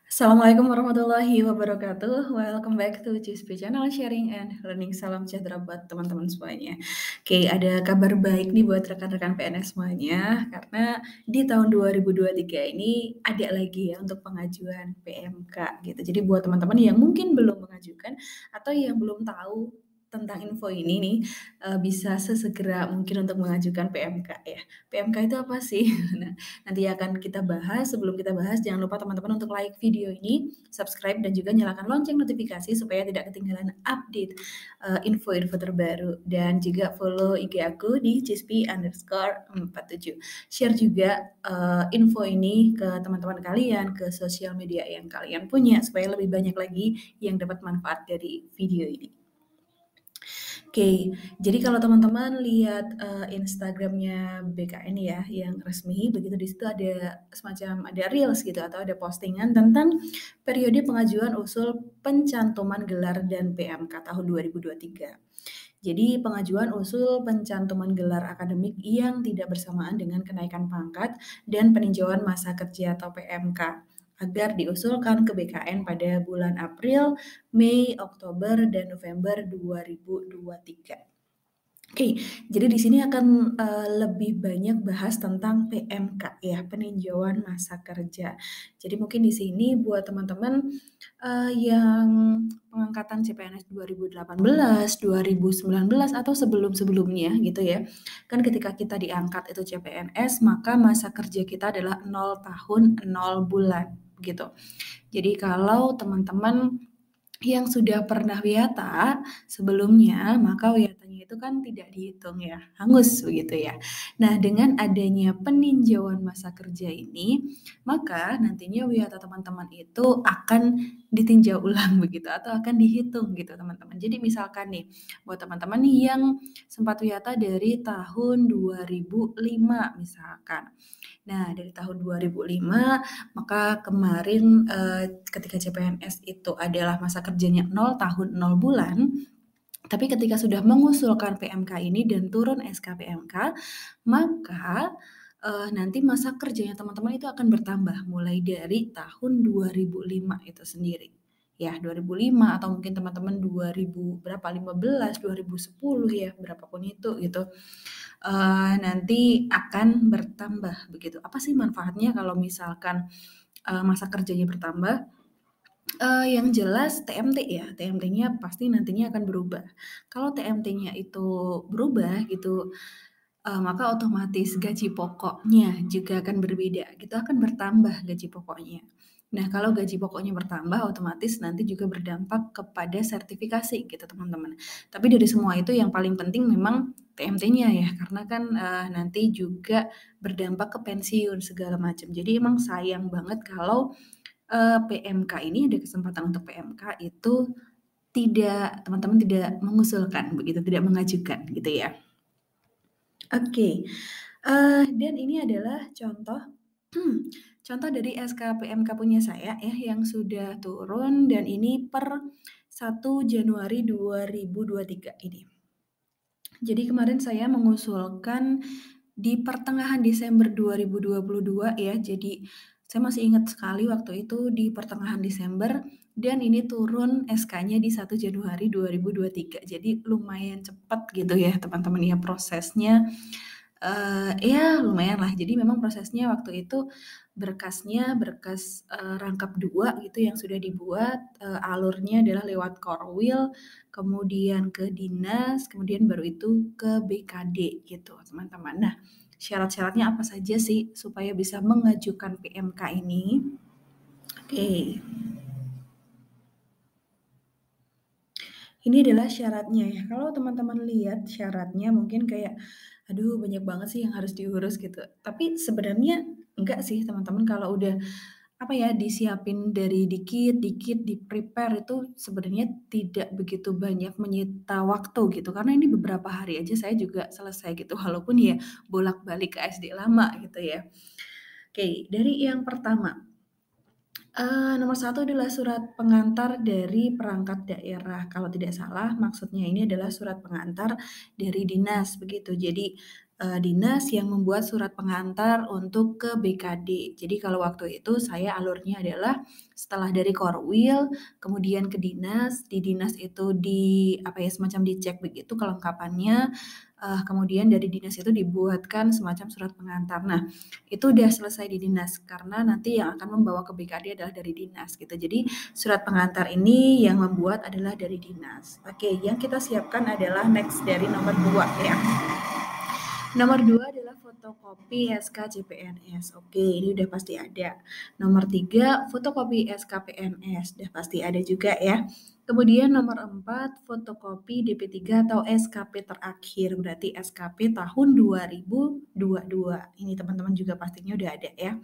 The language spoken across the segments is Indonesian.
Assalamualaikum warahmatullahi wabarakatuh. Welcome back to CISP Channel Sharing and Learning. Salam sejahtera buat teman-teman semuanya. Oke, ada kabar baik nih buat rekan-rekan PNS semuanya, karena di tahun 2023 ini ada lagi ya untuk pengajuan PMK gitu. Jadi buat teman-teman yang mungkin belum mengajukan atau yang belum tahu tentang info ini nih, bisa sesegera mungkin untuk mengajukan PMK ya. PMK itu apa sih? Nah, nanti akan kita bahas. Sebelum kita bahas, jangan lupa teman-teman untuk like video ini, subscribe, dan juga nyalakan lonceng notifikasi supaya tidak ketinggalan update info-info terbaru. Dan juga follow IG aku di cispi_47. Share juga info ini ke teman-teman kalian, ke sosial media yang kalian punya, supaya lebih banyak lagi yang dapat manfaat dari video ini. Oke, jadi kalau teman-teman lihat, Instagram-nya BKN ya, yang resmi begitu, di situ ada semacam ada reels gitu atau ada postingan tentang periode pengajuan usul pencantuman gelar dan PMK tahun 2023. Jadi pengajuan usul pencantuman gelar akademik yang tidak bersamaan dengan kenaikan pangkat dan peninjauan masa kerja atau PMK agar diusulkan ke BKN pada bulan April, Mei, Oktober, dan November 2023. Oke, jadi di sini akan, lebih banyak bahas tentang PMK ya, peninjauan masa kerja. Jadi mungkin di sini buat teman-teman, yang pengangkatan CPNS 2018, 2019, atau sebelum-sebelumnya gitu ya. Kan ketika kita diangkat itu CPNS, maka masa kerja kita adalah 0 tahun 0 bulan, gitu. Jadi kalau teman-teman yang sudah pernah wiyata sebelumnya, maka wiyatanya itu kan tidak dihitung ya, hangus begitu ya. Nah, dengan adanya peninjauan masa kerja ini, maka nantinya wiyata teman-teman itu akan ditinjau ulang begitu atau akan dihitung gitu teman-teman. Jadi misalkan nih, buat teman-teman yang sempat wiyata dari tahun 2005 misalkan. Nah, dari tahun 2005 maka kemarin, ketika CPNS itu adalah masa kerjanya 0 tahun 0 bulan, tapi ketika sudah mengusulkan PMK ini dan turun SK PMK, maka, nanti masa kerjanya teman-teman itu akan bertambah mulai dari tahun 2005 itu sendiri. Ya, 2005 atau mungkin teman-teman 2000 berapa, 15, 2010 ya, berapapun itu gitu. Nanti akan bertambah begitu. Apa sih manfaatnya kalau misalkan, masa kerjanya bertambah? Yang jelas TMT ya, TMT-nya pasti nantinya akan berubah. Kalau TMT-nya itu berubah gitu, maka otomatis gaji pokoknya juga akan berbeda gitu, akan bertambah gaji pokoknya. Nah, kalau gaji pokoknya bertambah, otomatis nanti juga berdampak kepada sertifikasi gitu, teman-teman. Tapi dari semua itu yang paling penting memang TMT-nya ya, karena kan, nanti juga berdampak ke pensiun segala macam. Jadi emang sayang banget kalau, PMK ini ada kesempatan untuk PMK itu teman-teman tidak mengusulkan begitu, tidak mengajukan gitu ya. Oke, dan ini adalah contoh contoh dari SK PMK punya saya ya, yang sudah turun dan ini per 1 Januari 2023 ini. Jadi kemarin saya mengusulkan di pertengahan Desember 2022 ya, jadi saya masih ingat sekali waktu itu di pertengahan Desember dan ini turun SK-nya di 1 Januari 2023. Jadi lumayan cepat gitu ya teman-teman ya prosesnya. Ya lumayanlah. Jadi memang prosesnya waktu itu berkasnya berkas, rangkap 2 gitu yang sudah dibuat, alurnya adalah lewat Korwil, kemudian ke dinas, kemudian baru itu ke BKD gitu teman-teman. Nah, syarat-syaratnya apa saja sih supaya bisa mengajukan PMK ini? Oke. Ini adalah syaratnya ya. Kalau teman-teman lihat syaratnya mungkin kayak, aduh banyak banget sih yang harus diurus gitu. Tapi sebenarnya enggak sih teman-teman kalau udah apa ya, disiapin dari dikit-dikit, di-prepare itu sebenarnya tidak begitu banyak menyita waktu gitu. Karena ini beberapa hari aja saya juga selesai gitu, walaupun ya bolak-balik ke SD lama gitu ya. Oke, dari yang pertama, nomor satu adalah surat pengantar dari perangkat daerah. Kalau tidak salah maksudnya ini adalah surat pengantar dari dinas begitu. Jadi, dinas yang membuat surat pengantar untuk ke BKD. Jadi kalau waktu itu saya alurnya adalah setelah dari Korwil, kemudian ke dinas, di dinas itu semacam dicek begitu kelengkapannya, kemudian dari dinas itu dibuatkan semacam surat pengantar. Nah, itu udah selesai di dinas, karena nanti yang akan membawa ke BKD adalah dari dinas gitu. Jadi surat pengantar ini yang membuat adalah dari dinas. Oke, yang kita siapkan adalah next dari nomor 2 ya. Nomor 2 adalah fotokopi SK CPNS. Oke, ini udah pasti ada. Nomor 3, fotokopi SK PNS. Udah pasti ada juga ya. Kemudian nomor 4, fotokopi DP3 atau SKP terakhir. Berarti SKP tahun 2022. Ini teman-teman juga pastinya udah ada ya.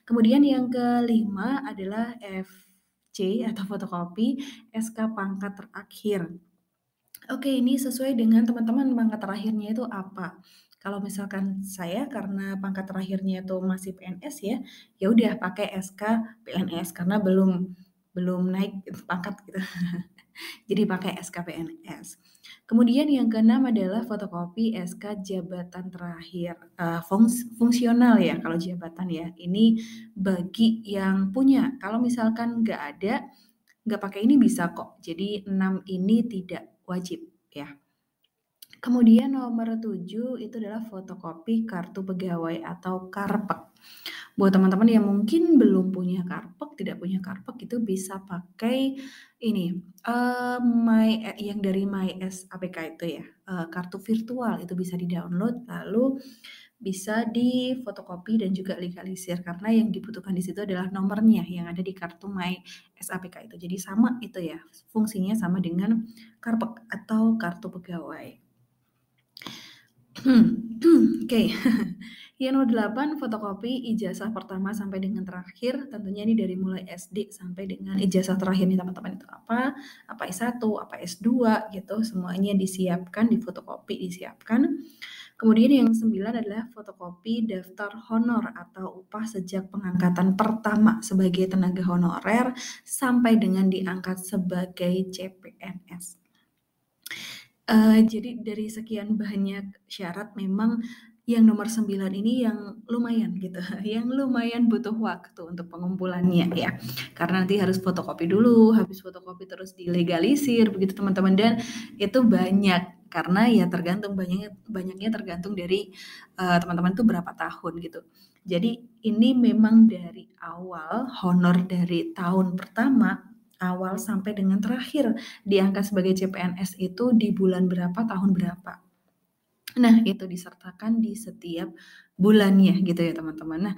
Kemudian yang kelima adalah FC atau fotokopi SK pangkat terakhir. Oke, ini sesuai dengan teman-teman pangkat terakhirnya itu apa. Kalau misalkan saya karena pangkat terakhirnya itu masih PNS ya, ya udah pakai SK PNS karena belum belum naik pangkat gitu. Jadi pakai SK PNS. Kemudian yang keenam adalah fotokopi SK jabatan terakhir, fungsional ya kalau jabatan ya. Ini bagi yang punya. Kalau misalkan nggak ada, nggak pakai ini bisa kok. Jadi 6 ini tidak wajib ya. Kemudian nomor 7 itu adalah fotokopi kartu pegawai atau karpet. Buat teman-teman yang mungkin belum punya karpet, tidak punya karpet itu bisa pakai ini, yang dari MySAPK itu ya, kartu virtual itu bisa di-download lalu bisa difotokopi dan juga legalisir karena yang dibutuhkan di situ adalah nomornya yang ada di kartu MySAPK itu. Jadi sama itu ya, fungsinya sama dengan karpet atau kartu pegawai. Oke. Yang nomor 8, fotokopi ijazah pertama sampai dengan terakhir, tentunya ini dari mulai SD sampai dengan ijazah terakhir nih teman-teman itu apa S1, apa S2 gitu, semuanya disiapkan, difotokopi, disiapkan. Kemudian yang 9 adalah fotokopi daftar honor atau upah sejak pengangkatan pertama sebagai tenaga honorer sampai dengan diangkat sebagai CPNS. Jadi dari sekian banyak syarat memang yang nomor 9 ini yang lumayan gitu, yang lumayan butuh waktu untuk pengumpulannya ya. Karena nanti harus fotokopi dulu, habis fotokopi terus dilegalisir begitu teman-teman dan itu banyak karena ya banyaknya tergantung dari teman-teman tuh berapa tahun gitu. Jadi ini memang dari awal honor dari tahun pertama awal sampai dengan terakhir diangkat sebagai CPNS itu di bulan berapa, tahun berapa. Nah, itu disertakan di setiap bulannya gitu ya teman-teman. Nah,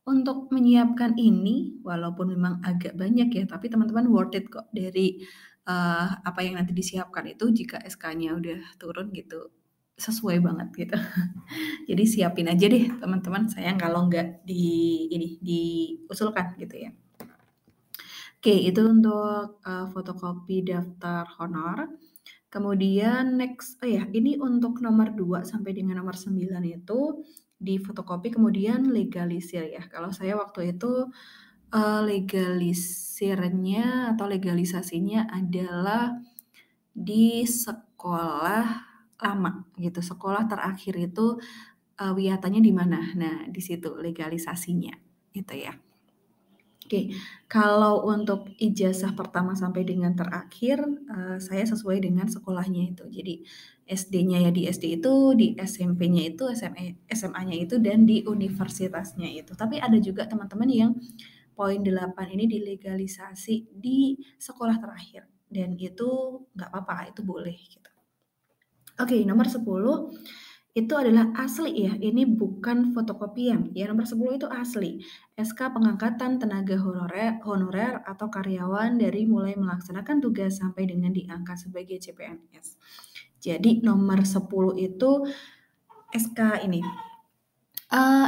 untuk menyiapkan ini walaupun memang agak banyak ya, tapi teman-teman worth it kok dari apa yang nanti disiapkan itu jika SK-nya udah turun gitu sesuai banget gitu. Jadi siapin aja deh teman-teman, sayang kalau nggak diusulkan gitu ya. Oke, itu untuk fotokopi daftar honor. Kemudian next, ini untuk nomor 2 sampai dengan nomor 9 itu di fotokopi kemudian legalisir ya. Kalau saya waktu itu legalisirnya atau legalisasinya adalah di sekolah lama gitu. Sekolah terakhir itu wiatanya di mana? Nah, di situ legalisasinya gitu ya. Oke, kalau untuk ijazah pertama sampai dengan terakhir, saya sesuai dengan sekolahnya itu. Jadi SD-nya ya di SD itu, di SMP-nya itu, SMA-nya itu, dan di universitasnya itu. Tapi ada juga teman-teman yang poin 8 ini dilegalisasi di sekolah terakhir dan itu nggak apa-apa, itu boleh gitu. Oke, nomor 10 itu adalah asli ya, ini bukan fotokopian. Ya, nomor 10 itu asli. SK pengangkatan tenaga honorer atau karyawan dari mulai melaksanakan tugas sampai dengan diangkat sebagai CPNS. Jadi nomor 10 itu SK ini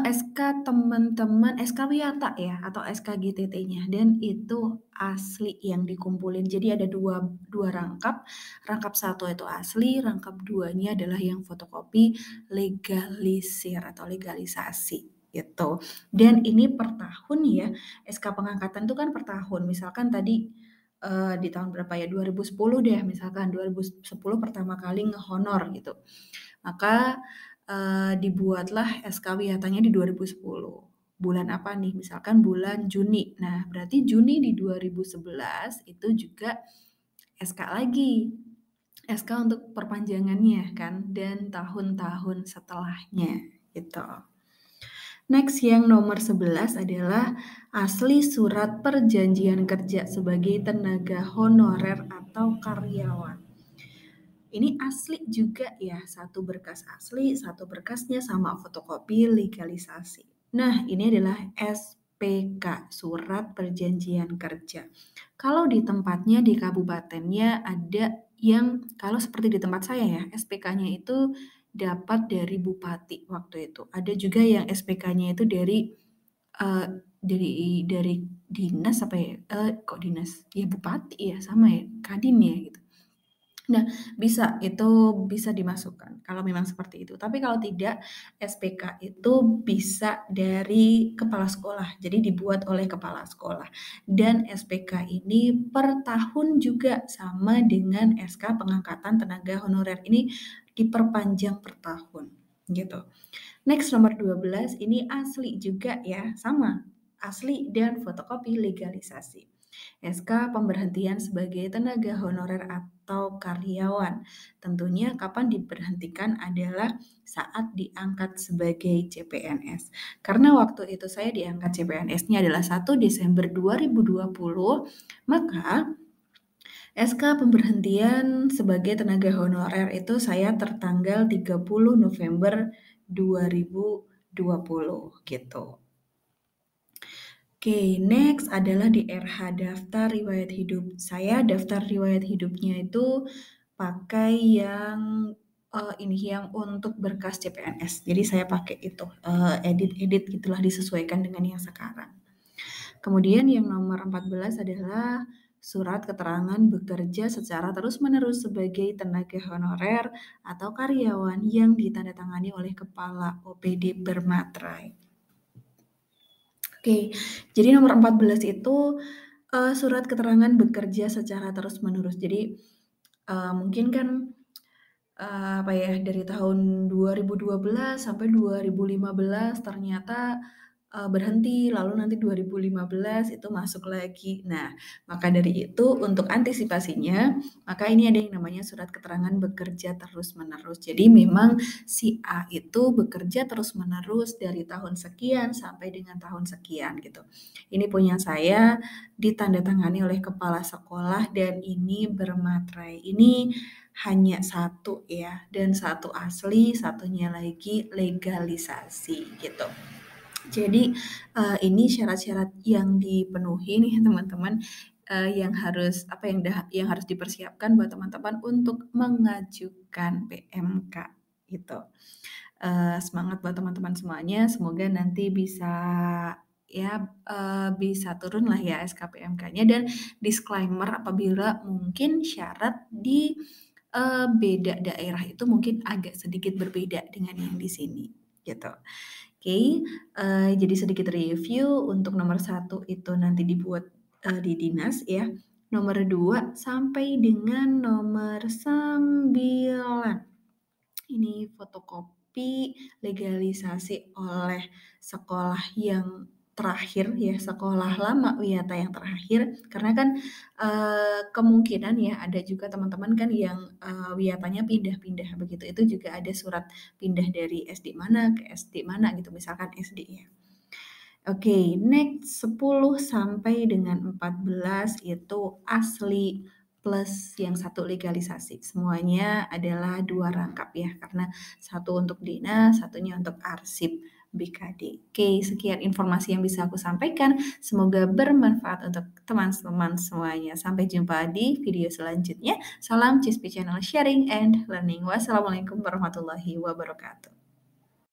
SK teman-teman, SK Wiyata ya atau SK GTT-nya dan itu asli yang dikumpulin. Jadi ada dua rangkap. Rangkap 1 itu asli, rangkap 2-nya adalah yang fotokopi legalisir atau legalisasi gitu. Dan ini per tahun ya, SK pengangkatan itu kan per tahun. Misalkan tadi di tahun berapa ya? 2010 deh misalkan 2010 pertama kali ngehonor gitu. Maka dibuatlah SK Wiyatanya di 2010. Bulan apa nih? Misalkan bulan Juni. Nah, berarti Juni di 2011 itu juga SK lagi. SK untuk perpanjangannya kan dan tahun-tahun setelahnya gitu. Next yang nomor 11 adalah asli surat perjanjian kerja sebagai tenaga honorer atau karyawan. Ini asli juga ya, satu berkas asli, satu berkasnya sama fotokopi legalisasi. Nah, ini adalah SPK, Surat Perjanjian Kerja. Kalau di tempatnya di kabupatennya ada yang, kalau seperti di tempat saya ya, SPK-nya itu dapat dari bupati waktu itu. Ada juga yang SPK-nya itu eh, dari dinas apa ya? Kok dinas? Ya bupati ya, sama ya, Kadin ya gitu. Nah, itu bisa dimasukkan kalau memang seperti itu. Tapi kalau tidak, SPK itu bisa dari kepala sekolah. Jadi dibuat oleh kepala sekolah. Dan SPK ini per tahun juga sama dengan SK pengangkatan tenaga honorer. Ini diperpanjang per tahun gitu. Next nomor 12 ini asli juga ya, sama. Asli dan fotokopi legalisasi. SK pemberhentian sebagai tenaga honorer atau karyawan. Tentunya kapan diberhentikan adalah saat diangkat sebagai CPNS. Karena waktu itu saya diangkat CPNS-nya adalah 1 Desember 2020, maka SK pemberhentian sebagai tenaga honorer itu saya tertanggal 30 November 2020 gitu. Oke, next adalah di RH daftar riwayat hidup. Saya daftar riwayat hidupnya itu pakai yang ini yang untuk berkas CPNS. Jadi saya pakai itu edit-edit gitulah disesuaikan dengan yang sekarang. Kemudian yang nomor 14 adalah surat keterangan bekerja secara terus-menerus sebagai tenaga honorer atau karyawan yang ditandatangani oleh kepala OPD bermaterai. Oke, jadi nomor 14 itu surat keterangan bekerja secara terus-menerus. Jadi mungkin kan apa ya, dari tahun 2012 sampai 2015 ternyata berhenti, lalu nanti 2015 itu masuk lagi. Nah, maka dari itu untuk antisipasinya, maka ini ada yang namanya surat keterangan bekerja terus-menerus. Jadi memang si A itu bekerja terus-menerus dari tahun sekian sampai dengan tahun sekian gitu. Ini punya saya ditandatangani oleh kepala sekolah dan ini bermaterai. Ini hanya satu ya, dan satu asli, satunya lagi legalisasi gitu. Jadi ini syarat-syarat yang dipenuhi nih teman-teman, yang harus yang harus dipersiapkan buat teman-teman untuk mengajukan PMK gitu. Semangat buat teman-teman semuanya, semoga nanti bisa ya, bisa turun lah ya SKPMK-nya dan disclaimer apabila mungkin syarat di beda daerah itu mungkin agak sedikit berbeda dengan yang di sini gitu. Oke, jadi sedikit review untuk nomor 1 itu nanti dibuat di dinas ya. Nomor 2 sampai dengan nomor 9. Ini fotokopi legalisasi oleh sekolah yang terakhir ya, sekolah lama Wiyata yang terakhir. Karena kan kemungkinan ya ada juga teman-teman kan yang Wiyatanya pindah-pindah begitu. Itu juga ada surat pindah dari SD mana ke SD mana gitu, misalkan SD ya. Oke, next 10 sampai dengan 14 itu asli plus yang satu legalisasi. Semuanya adalah 2 rangkap ya, karena satu untuk dinas, satunya untuk arsip BKD. Oke, sekian informasi yang bisa aku sampaikan. Semoga bermanfaat untuk teman-teman semuanya. Sampai jumpa di video selanjutnya. Salam CISP Channel Sharing and Learning. Wassalamualaikum warahmatullahi wabarakatuh.